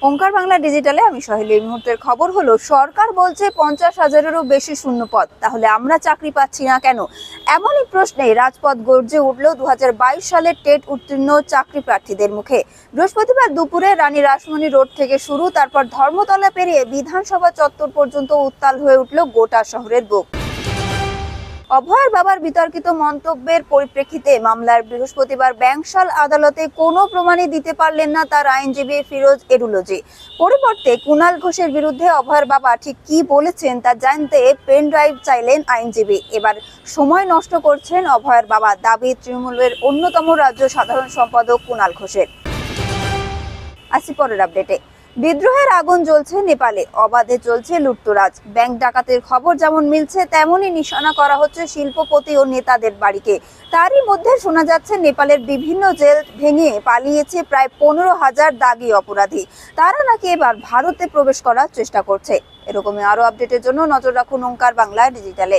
ওঙ্কার বাংলা ডিজিটালে আমি সহেলি। এই মুহূর্তের খবর হলো, সরকার বলছে 50,000-এরও বেশি শূন্যপদ, তাহলে আমরা চাকরি পাচ্ছি না কেন? এমনই প্রশ্নে রাজপথ গর্জে উঠল 2022 সালের টেট উত্তীর্ণ চাকরি প্রার্থীদের মুখে। বৃহস্পতিবার দুপুরে রানী রাসমণি রোড থেকে শুরু, তারপর ধর্মতলা পেরিয়ে বিধানসভা চত্বর পর্যন্ত উত্তাল হয়ে উঠল গোটা শহরের বুক। অভয়ের বাবার বিতর্কিত মন্তব্যের পরিপ্রেক্ষিতে মামলার বৃহস্পতিবার ব্যাংশাল আদালতে কোনো প্রমাণই দিতে পারলেন না তার আইনজীবী ফিরোজ এডুলজি। পরিবর্তে কুণাল ঘোষের বিরুদ্ধে অভয়ের বাবা ঠিক কি বলেছেন তা জানতে পেন ড্রাইভ চাইলেন আইনজীবী। এবার সময় নষ্ট করছেন অভয়ের বাবা, দাবি তৃণমূলের অন্যতম রাজ্য সাধারণ সম্পাদক কুণাল ঘোষের। আসি পরের আপডেটে। বিদ্রোহের আগুন জ্বলছে নেপালে, অবাধে চলছে লুটতরাজ। ব্যাংক ডাকাতের খবর যেমন মিলছে, তেমনই নিশানা করা হচ্ছে শিল্পপতি ও নেতাদের বাড়িকে। তারই মধ্যে শোনা যাচ্ছে নেপালের বিভিন্ন জেল ভেঙে পালিয়েছে প্রায় 15,000 দাগী অপরাধী। তারা নাকি এবার ভারতে প্রবেশ করার চেষ্টা করছে। এরকমই আরো আপডেটের জন্য নজর রাখুন ওঙ্কার বাংলা ডিজিটালে।